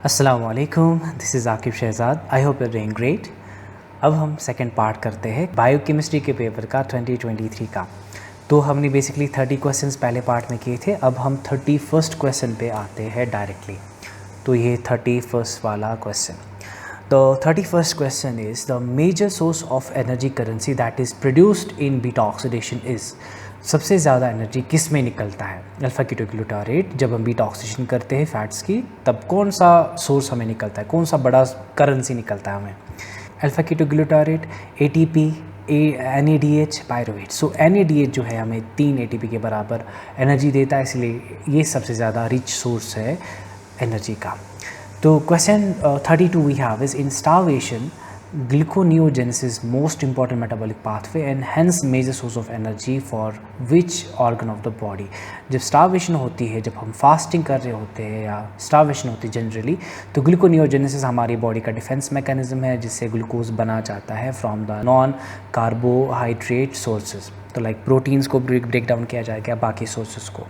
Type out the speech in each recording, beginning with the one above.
अस्सलामुअलैकुम, this is Aqib Shahzad. I hope you are doing great. अब हम सेकंड पार्ट करते हैं बायोकेमिस्ट्री के पेपर का 2023 का। तो हमने बेसिकली 30 क्वेश्चंस पहले पार्ट में किए थे। अब हम 31st क्वेश्चन पे आते हैं डायरेक्टली। तो ये 31st वाला question. The 31st question is the major source of energy currency that is produced in beta oxidation is. सबसे ज़्यादा एनर्जी किस में निकलता है? Alpha ketoglutarate. जब हम बीटा ऑक्सीडेशन करते हैं फैट्स की, तब कौन सा सोर्स हमें निकलता है, कौन सा बड़ा करेंसी निकलता है हमें? Alpha ketoglutarate, ATP, NADH, pyruvate. So NADH जो है हमें 3 ATP के बराबर एनर्जी देता है, इसलिए ये सबसे ज़्यादा रिच सोर्स है एनर्जी का। तो question 32 we have is in starvation gluconeogenesis most important metabolic pathway and hence major source of energy for which organ of the body। जब starvation होती है, जब हम फास्टिंग कर रहे होते हैं या starvation होती है जनरली, तो ग्लूकोनियोजेनेसिस हमारी बॉडी का डिफेंस मैकेनिज्म है जिससे ग्लूकोज बना जाता है from the non carbohydrate sources. तो लाइक प्रोटीन्स को ब्रेक डाउन किया जाएगा बाकी सोर्सेज को,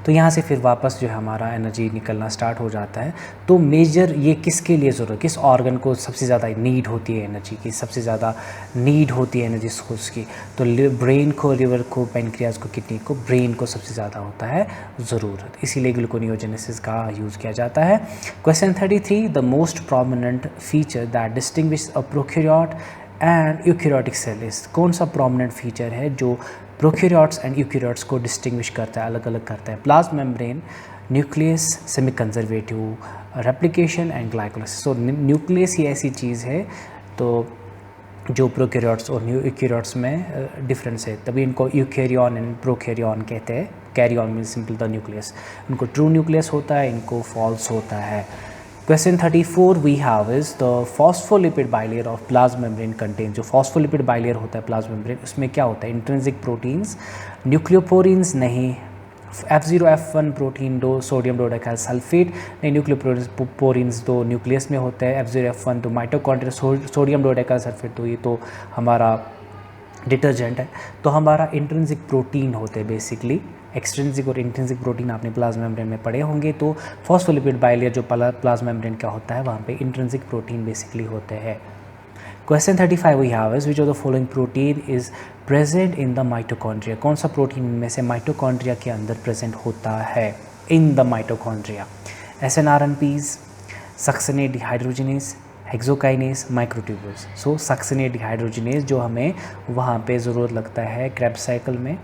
तो यहाँ से फिर वापस जो है हमारा एनर्जी निकलना स्टार्ट हो जाता है। तो मेजर ये किसके लिए ज़रूरत, किस ऑर्गन को सबसे ज़्यादा नीड होती है एनर्जी की, सबसे ज़्यादा नीड होती है एनर्जी सोर्स की? तो ब्रेन को, लिवर को, पेनक्रियाज को, किडनी को, ब्रेन को सबसे ज़्यादा होता है ज़रूरत, इसीलिए ग्लूकोनियोजेनेसिस का यूज़ किया जाता है। Question 33 the most prominent feature that distinguish a prokaryote and eukaryotic cell is. कौन सा प्रोमिनेंट फीचर है जो प्रोकैरियोट्स एंड यूकैरियोट्स को डिस्टिंग्विश करता है, अलग अलग करता है? Plasma membrane, nucleus, semi conservative, replication and glycolysis. So nucleus ही ऐसी चीज़ है तो जो प्रोकैरियोट्स और यूकैरियोट्स में डिफरेंस है, तभी इनको यूकैरियन एंड प्रोकैरियन कहते हैं। Karyon mean simple the nucleus, इनको ट्रू न्यूक्लियस होता है, इनको फॉल्स होता है। Question 34 we have is the phospholipid bilayer of plasma membrane contain. जो फॉस्फोलिपिड बाइलेयर होता है प्लाज्मा मेम्ब्रेन, उसमें क्या होता है? इंट्रिंसिक प्रोटीन्स, न्यूक्लियोपोरिन्स नहीं, F0 F1 प्रोटीन दो, सोडियम डोडेकाइल सल्फेट नहीं, न्यूक्लियोपोरिन्स दो न्यूक्लियस में होते हैं, F0 F1 तो माइटोकॉन्ड्रिया, सोडियम डोडेकाइल सल्फेट तो ये तो हमारा डिटर्जेंट है। तो हमारा इंट्रिंसिक प्रोटीन होते हैं बेसिकली। एक्सट्रिंसिक और इंट्रिंसिक प्रोटीन आपने प्लाज्मा मेम्ब्रेन में पढ़े होंगे। तो फॉस्फोलिपिड बाइलेयर जो प्लाज्मा मेम्ब्रेन का होता है, वहाँ पे इंट्रिंसिक प्रोटीन बेसिकली होते हैं। Question 35 we have is which of the following protein is present in the mitochondria. कौन सा प्रोटीन में से माइटोकॉन्ड्रिया के अंदर प्रेजेंट होता है इन the mitochondria? SNRNPs, succinate dehydrogenase, hexokinase, microtubules. So succinate dehydrogenase जो हमें वहाँ पे ज़रूरत लगता है क्रेब्स साइकिल में,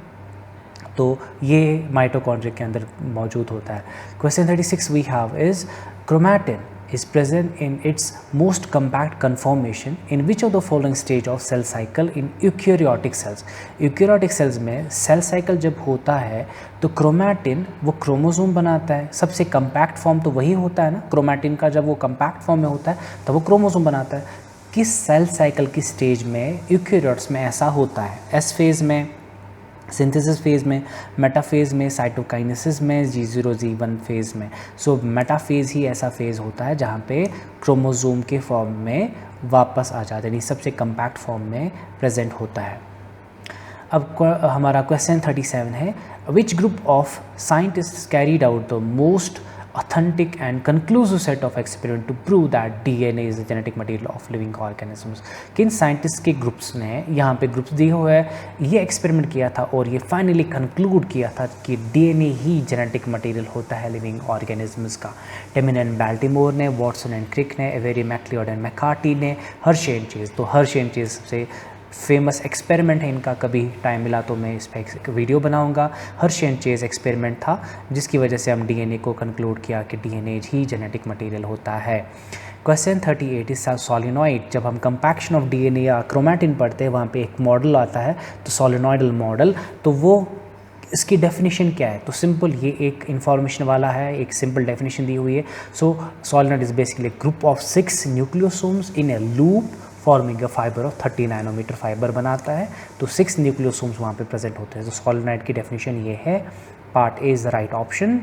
तो ये माइटोकॉन्ड्रिया के अंदर मौजूद होता है। Question 36 we have is chromatin is present in its most compact conformation in which of the following stage of cell cycle in eukaryotic cells। Eukaryotic cells में सेल साइकिल जब होता है तो क्रोमैटिन वो क्रोमोसोम बनाता है। सबसे कंपैक्ट फॉर्म तो वही होता है ना, क्रोमैटिन का जब वो कंपैक्ट फॉर्म में होता है तो वो क्रोमोसोम बनाता है। किस सेल साइकिल की स्टेज में यूकैरियोट्स में ऐसा होता है? एस फेज़ में, सिंथेसिस फेज़ में, मेटाफेज़ में, साइटोकाइनेसिस में, G0 G1 फेज़ में। सो मेटाफेज़ ही ऐसा फेज़ होता है जहाँ पे क्रोमोसोम के फॉर्म में वापस आ जाता है, यानी सबसे कंपैक्ट फॉर्म में प्रेजेंट होता है। अब हमारा क्वेश्चन 37 है which group of scientist carried out the most authentic and conclusive set of experiment to prove that DNA is the genetic material of living organisms। किन साइंटिस्ट के ग्रुप्स ने, यहाँ पे ग्रुप्स दिए हुए हैं, ये एक्सपेरिमेंट किया था और ये फाइनली कंक्लूड किया था कि DNA ही जेनेटिक मटेरियल होता है लिविंग ऑर्गेनिजम्स का? टेमिन एंड बाल्टीमोर ने, वॉटसन एंड क्रिक ने, एवेरी मैक्लियोड एंड मैकार्टी ने, हर्शे एंड चेज। तो हर्शे एंड चेज सबसे फेमस एक्सपेरिमेंट है इनका, कभी टाइम मिला तो मैं इस पर एक वीडियो बनाऊंगा। हर्शे एंड चेज एक्सपेरिमेंट था जिसकी वजह से हम DNA को कंक्लूड किया कि DNA ही जेनेटिक मटेरियल होता है। Question 38 is solenoid. जब हम कंपैक्शन ऑफ DNA या क्रोमैटिन पढ़ते हैं वहाँ पे एक मॉडल आता है तो सोलिनॉइडल मॉडल, तो वो इसकी डेफिनेशन क्या है? तो सिंपल, ये एक इन्फॉर्मेशन वाला है, एक सिंपल डेफिनेशन दी हुई है। So solenoid is basically group of 6 nucleosomes in a loop forming a fibre of 30 nanometre fibre बनाता है। तो 6 न्यूक्लियोसोम्स वहाँ पे प्रेजेंट होते हैं। तो सोलिनॉइड की डेफिनेशन ये है। Part A is the right option.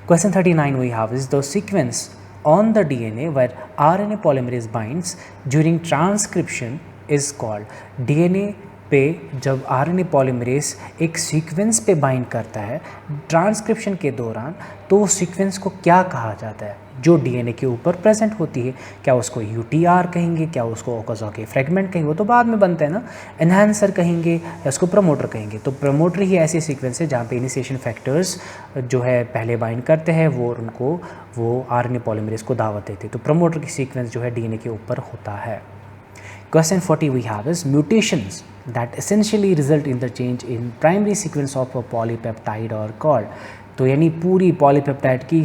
Question 39 we have is the sequence on the DNA where RNA polymerase binds during transcription is called। DNA पे जब आरएनए पॉलीमरेज एक सीक्वेंस पे बाइंड करता है ट्रांसक्रिप्शन के दौरान, तो वो सीक्वेंस को क्या कहा जाता है जो डीएनए के ऊपर प्रेजेंट होती है? क्या उसको यूटीआर कहेंगे, क्या उसको ओकाज़की फ्रेगमेंट कहेंगे, वो तो बाद में बनता है ना, एनहांसर कहेंगे या उसको प्रमोटर कहेंगे। तो प्रमोटर ही ऐसी सीक्वेंस है जहाँ पे इनिशिएशन फैक्टर्स जो है पहले बाइंड करते हैं वो उनको वो आरएनए पॉलीमरेज को दावत देते हैं। तो प्रमोटर की सीक्वेंस जो है डीएनए के ऊपर होता है। Question 40 we have is mutations that essentially result in the change in primary sequence of a polypeptide or called। तो यानी पूरी पॉलीपेप्टाइड की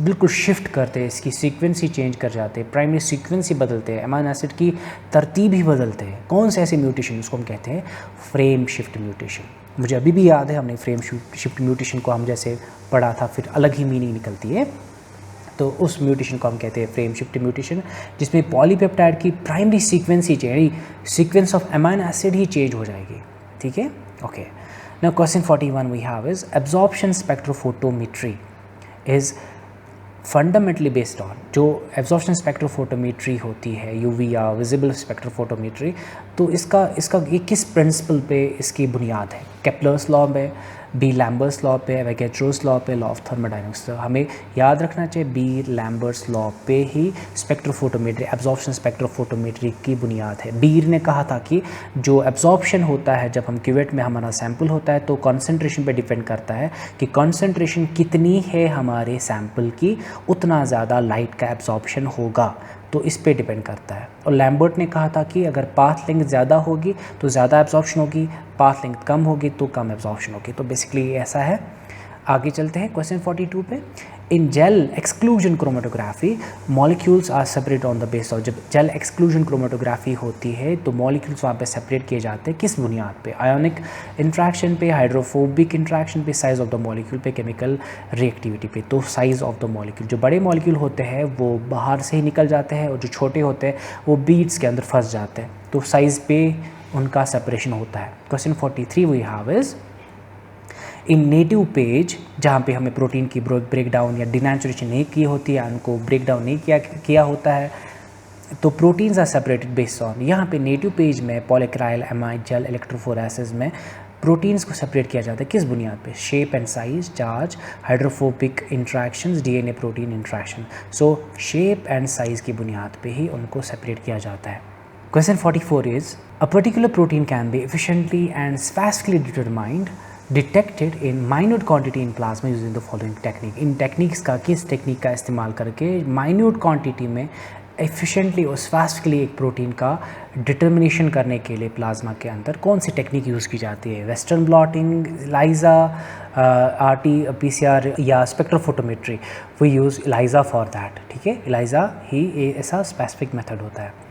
बिल्कुल शिफ्ट करते हैं, इसकी सीक्वेंस ही चेंज कर जाते हैं, प्राइमरी सीक्वेंस ही बदलते हैं, अमीनो एसिड की तरतीब ही बदलते हैं। कौन से ऐसे म्यूटेशन, उसको हम कहते हैं फ्रेम शिफ्ट म्यूटेशन। मुझे अभी भी याद है हमने फ्रेम शिफ्ट म्यूटेशन को हम जैसे पढ़ा था, फिर अलग ही मीनिंग निकलती है। तो उस म्यूटेशन को हम कहते हैं फ्रेम शिफ्ट म्यूटेशन, जिसमें पॉलीपेप्टाइड की प्राइमरी सीक्वेंस ही change, sequence of amino acid ही चेंज हो जाएगी। ठीक है, okay. Now question 41 we have is absorption spectrophotometry is fundamentally based on. जो एब्जॉर्प्शन स्पेक्ट्रोफोटोमेट्री होती है यूवी या विजिबल स्पेक्ट्रोफोटोमेट्री, तो इसका ये किस प्रिंसिपल पे इसकी बुनियाद है? केप्लर्स लॉ में, बी लैम्बर्ट्स लॉ पे, अवोगाड्रोस लॉ पे, लॉ ऑफ थर्मोडायनामिक्स। तो हमें याद रखना चाहिए बी लैम्बर्ट्स लॉ पे ही स्पेक्ट्रोफोटोमेट्री, एब्जॉर्प्शन स्पेक्ट्रोफोटोमेट्री की बुनियाद है। बीर ने कहा था कि जो एब्जॉर्प्शन होता है जब हम क्यूवेट में हमारा सैंपल होता है तो कॉन्सेंट्रेशन पे डिपेंड करता है कि कॉन्सेंट्रेशन कितनी है हमारे सैंपल की, उतना ज़्यादा लाइट का एब्जॉर्प्शन होगा। तो इस पे डिपेंड करता है। और लैम्बर्ट ने कहा था कि अगर पाथ लेंथ ज़्यादा होगी तो ज़्यादा एब्जॉर्प्शन होगी, पाथ लेंथ कम होगी तो कम एब्जॉर्प्शन होगी। तो बेसिकली ऐसा है। आगे चलते हैं क्वेश्चन 42 पे। In gel exclusion chromatography molecules are separate on the base of. जब जेल एक्सक्लूजन क्रोमेटोग्राफी होती है तो मॉलिक्यूल्स वहाँ पे सेपरेट किए जाते हैं किस बुनियाद पे? आयोनिक इंट्रैक्शन पे, हाइड्रोफोबिक इंट्रैक्शन पे, साइज ऑफ द मॉलिक्यूल पे, केमिकल रिएक्टिविटी पे। तो साइज ऑफ द मॉलिक्यूल, जो बड़े मॉलिक्यूल होते हैं वो बाहर से ही निकल जाते हैं और जो छोटे होते हैं वो बीड्स के अंदर फंस जाते हैं। तो साइज़ पे उनका सेपरेशन होता है। Question 43 we have is in native PAGE, जहाँ पे हमें प्रोटीन की ब्रेकडाउन या डिनेचुरेशन नहीं की होती है, उनको ब्रेकडाउन नहीं किया होता है, तो proteins are separated based on. यहाँ पे नेटिव पेज में पॉलीक्राइल एमाइड जेल इलेक्ट्रोफोरेसिस में प्रोटीन्स को सेपरेट किया जाता है किस बुनियाद पे? Shape and size, charge, hydrophobic interactions, DNA protein interaction. So shape and size की बुनियाद पे ही उनको सेपरेट किया जाता है। Question 44 is a particular protein can be efficiently and specifically detected in minute quantity in plasma using the following technique। In techniques का, किस technique का इस्तेमाल करके माइन्यूट क्वांटिटी में एफिशिएंटली और स्पेसिफिकली एक प्रोटीन का डिटर्मिनेशन करने के लिए प्लाज्मा के अंदर कौन सी टेक्निक यूज़ की जाती है? वेस्टर्न ब्लॉटिंग, इलाइजा, RT-PCR या spectrophotometry. We use ELISA for that. ठीक है, इलाइजा ही ऐसा स्पेसिफिक मेथड होता है।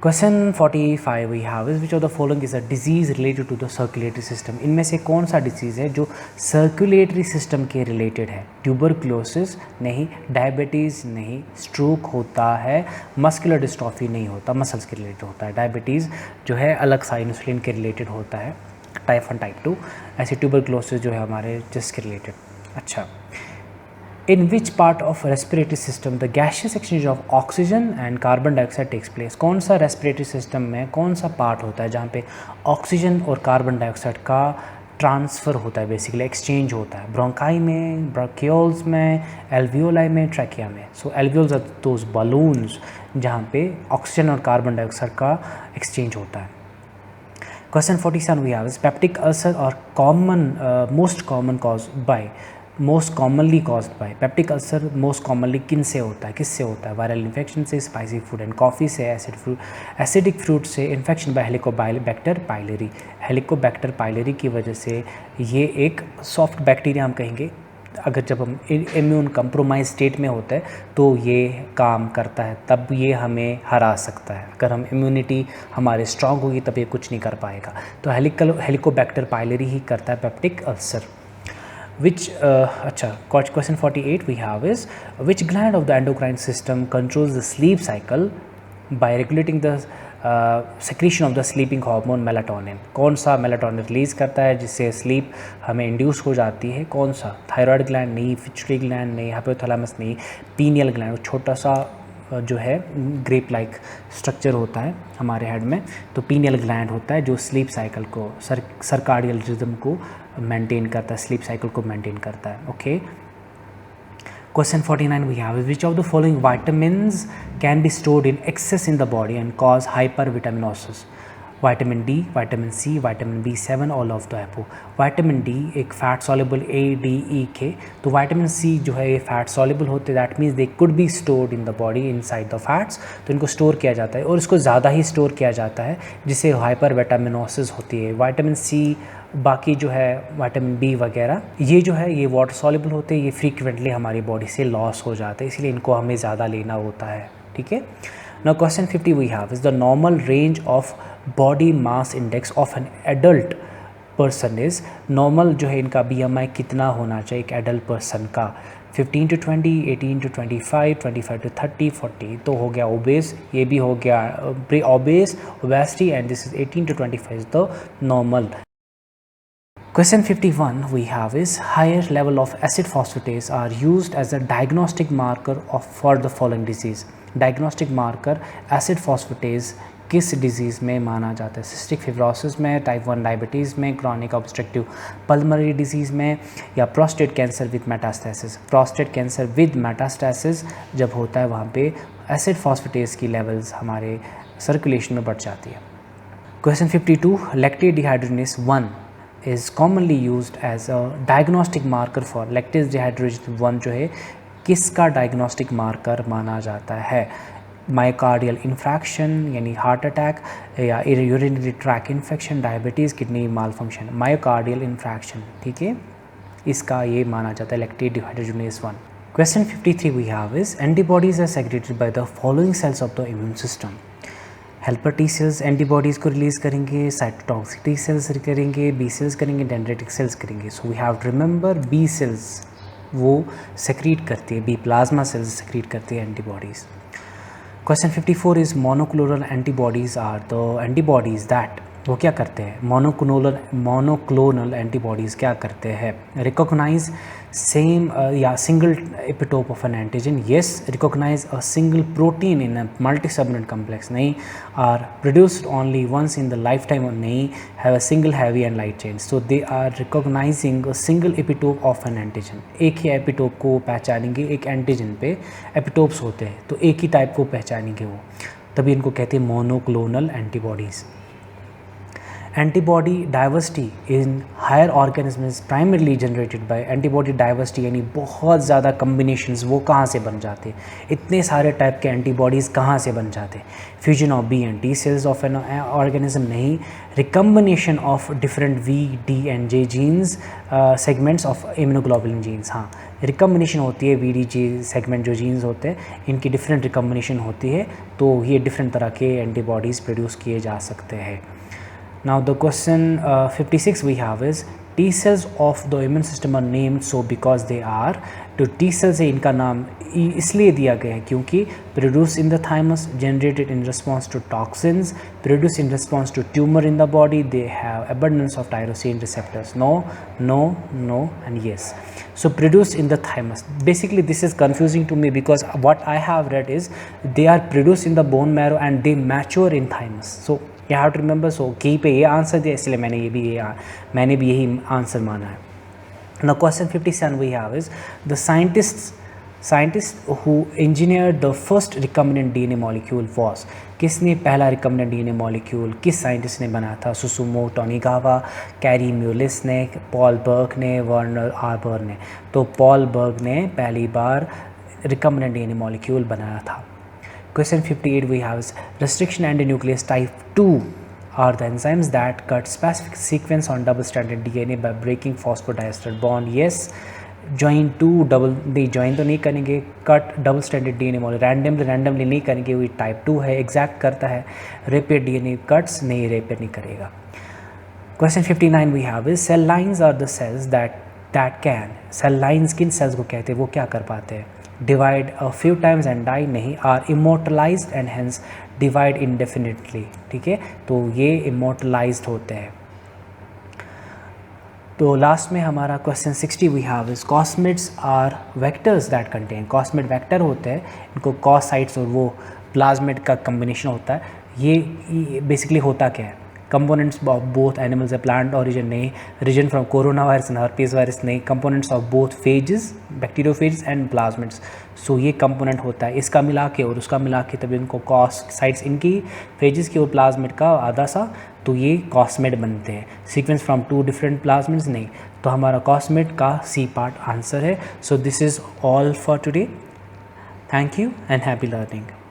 Question 45 we have is which of the following is a disease related to the circulatory system। इनमें से कौन सा डिजीज़ है जो सर्कुलेटरी सिस्टम के रिलेटेड है? ट्यूबरक्लोसिस नहीं, डायबिटीज़ नहीं, स्ट्रोक होता है, मस्कुलर डिस्ट्रॉफी नहीं होता, मसल्स के रिलेटेड होता है। डायबिटीज़ जो है अलग सा इंसुलिन के रिलेटेड होता है, टाइप 1 टाइप 2। ऐसे ट्यूबरक्लोसिस जो है हमारे जिसके रिलेटेड। अच्छा, in which part of respiratory system the gaseous exchange of oxygen and carbon dioxide takes place। कौन सा रेस्पिरेटरी सिस्टम में कौन सा पार्ट होता है जहाँ पे ऑक्सीजन और कार्बन डाइऑक्साइड का ट्रांसफ़र होता है, बेसिकली एक्सचेंज होता है? ब्रोंकाई में, ब्रांकियोल्स में, एल्वियोलाई में, ट्रैकिया में। सो एल्वियोल्स आर दोज बलून्स जहाँ पे ऑक्सीजन और कार्बन डाइऑक्साइड का एक्सचेंज होता है। Question 47 we have is peptic ulcer और most commonly caused by. Peptic ulcer most commonly किन से होता है, किससे होता है? वायरल इन्फेक्शन से, स्पाइसी फूड एंड कॉफ़ी से, एसिडिक फ्रूट से, infection by Helicobacter pylori. Helicobacter pylori की वजह से ये एक सॉफ्ट बैक्टीरिया हम कहेंगे, अगर जब हम इम्यून कंप्रोमाइज स्टेट में होता है तो ये काम करता है, तब ये हमें हरा सकता है। अगर हम इम्यूनिटी हमारे स्ट्रांग होगी तब ये कुछ नहीं कर पाएगा। तो हेलिकोबैक्टर पाइलेरी ही करता है पेप्टिक अल्सर। अच्छा, question 48 we have is which gland of the endocrine system controls the sleep cycle by regulating the secretion of the sleeping hormone melatonin। कौन सा मेलाटोनिन रिलीज़ करता है जिससे स्लीप हमें इंड्यूस हो जाती है? कौन सा? थायराइड ग्लैंड नहीं, पिट्यूटरी ग्लैंड नहीं, हाइपोथैलेमस नहीं, पीनियल ग्लैंड, छोटा सा जो है ग्रेप लाइक स्ट्रक्चर होता है हमारे हेड में, तो पीनियल ग्लैंड होता है जो स्लीप साइकिल को सर्काडियल रिदम को मेंटेन करता है, स्लीप साइकिल को मेंटेन करता है। Okay, question 49 we have, which of the following vitamins can be stored in excess in the body and cause hyper vitaminosis? Vitamin D, vitamin C, vitamin B7, all of the above. Vitamin D एक fat soluble A, D, E, K, तो vitamin C जो है ये fat soluble होते हैं, that means they could be stored in the body inside the fats, तो इनको store किया जाता है और इसको ज़्यादा ही स्टोर किया जाता है जिससे हाइपर विटामिनोसिस होती है। विटामिन सी, बाकी जो है विटामिन बी वगैरह, ये जो है ये वाटर सॉल्युबल होते हैं, ये फ्रीक्वेंटली हमारी बॉडी से लॉस हो जाते हैं, इसलिए इनको हमें ज़्यादा लेना होता है। ठीक है, now question 50 we have, is the normal range of body mass index of an adult person is, normal जो है इनका BMI कितना होना चाहिए एक एडल्ट पर्सन का? 15 to 20, 18 to 25, 25 to 30, 40, तो हो गया ओबेस, ये भी हो गया pre obese, obesity, and this is 18 to 25 is the normal. Question 51 we have is, higher level of acid phosphatase are used as a diagnostic marker for the following disease. Diagnostic marker acid phosphatase किस disease में माना जाता है? Cystic fibrosis में, type 1 diabetes में, chronic obstructive pulmonary disease में, या prostate cancer with metastasis? Prostate cancer with metastasis जब होता है वहाँ पे एसिड फॉस्फेटेस की लेवल्स हमारे सर्कुलेशन में बढ़ जाती है। Question 52, lactate dehydrogenase 1 is commonly used as a diagnostic marker for lactate dehydrogenase 1 जो है किसका डायग्नोस्टिक मार्कर माना जाता है? मायोकार्डियल इन्फ्रैक्शन यानी हार्ट अटैक, या urinary tract infection, diabetes, kidney malfunction. Myocardial infarction, ठीक है, इसका ये माना जाता है lactate dehydrogenase 1। Question 53 we have is, antibodies are secreted by the following cells of the immune system. Helper T cells antibodies को release करेंगे, साइटोटॉक्सिक टी सेल्स करेंगे, बी सेल्स करेंगे, डेंड्राइटिक सेल्स करेंगे। So we have to remember B cells वो secrete करती है, B plasma cells secrete करती है antibodies. Question 54 is, monoclonal antibodies are the antibodies that, वो क्या करते हैं? मोनोक्लोनल एंटीबॉडीज़ क्या करते हैं? रिकॉग्नाइज सेम या single epitope of an antigen, yes. Recognise a single protein in a multi subunit complex, नहीं। Are produced only once in the life time, नहीं। Have a single heavy and light chain, so they are recognising a single epitope of an antigen. एक ही epitope को पहचानेंगे, एक antigen पे epitopes होते हैं तो एक ही टाइप को पहचानेंगे वो, तभी इनको कहते हैं monoclonal antibodies. Antibody diversity in higher organism is primarily generated by antibody diversity, यानी बहुत ज़्यादा कम्बिनेशंस वो कहाँ से बन जाते हैं? इतने सारे टाइप के एंटीबॉडीज़ कहाँ से बन जाते हैं? Fusion of B and T cells of an organism, नहीं। Recombination of different V, D and J genes segments of immunoglobulin genes, हाँ रिकम्बिनेशन होती है। V, D, J सेगमेंट जो जीन्स होते हैं इनकी डिफरेंट रिकम्बिनेशन होती है, तो ये डिफरेंट तरह के एंटीबॉडीज़ प्रोड्यूस किए जा सकते हैं। Now the question 56 we have is, T cells of the immune system are named so because they are, तो T cells है इनका नाम इसलिए दिया गया है क्योंकि produce in the thymus, generated in response to toxins, produce in response to tumor in the body, they have abundance of tyrosine receptors. No, no, no and yes. So produced in the thymus, basically this is confusing to me because what I have read is they are produced in the bone marrow and they mature in thymus. So you have to remember, so कहीं पे ये answer दिया इसलिए मैंने भी यही answer माना है। Now question 57 we have is, the scientist who engineered the first recombinant DNA molecule was, किसने पहला recombinant DNA molecule किस साइंटिस्ट ने बनाया था? सुसुमो टोनिगावा, कैरी म्यूलिस ने, पॉल बर्ग ने, वर्नर आर्बर ने। तो पॉल बर्ग ने पहली बार recombinant DNA molecule बनाया था। Question 58 we have is, restriction endonuclease type 2 are the enzymes that cut specific sequence on double-stranded DNA by breaking phosphodiester bond. Yes, join to double, नहीं join तो नहीं करेंगे, cut double-stranded DNA molecule randomly नहीं करेंगे, वही type 2 है, exact करता है। repair DNA cuts नहीं, repair नहीं करेगा। Question 59 we have is, cell lines are the cells that can, cell lines किन cells को कहते हैं, वो क्या कर पाते हैं? divide a few times and die, नहीं। are immortalized and hence divide indefinitely, ठीक है, तो ये immortalized होते हैं। तो लास्ट में हमारा question 60 we have is cosmids are vectors that contain, cosmid vector होते हैं, इनको कॉस साइट्स और वो प्लाज्मिड का कम्बिनेशन होता है। ये बेसिकली होता क्या है, कंपोनेंट्स ऑफ बोथ एनिमल्स है, प्लांट ऑरिजिन नहीं, region from corona virus and herpes virus नहीं, components of both phages, bacteriophages and plasmids. So ये कंपोनेंट होता है, इसका मिला के और उसका मिला के तभी इनको कॉस साइट्स इनकी फेजेस की और प्लाज्मिड का आधा सा, तो ये कॉस्मिड बनते हैं। सीक्वेंस फ्रॉम 2 डिफरेंट प्लाज्मिड्स नहीं, तो हमारा कॉस्मिड का सी पार्ट आंसर है। So this is all for today. Thank you and happy learning.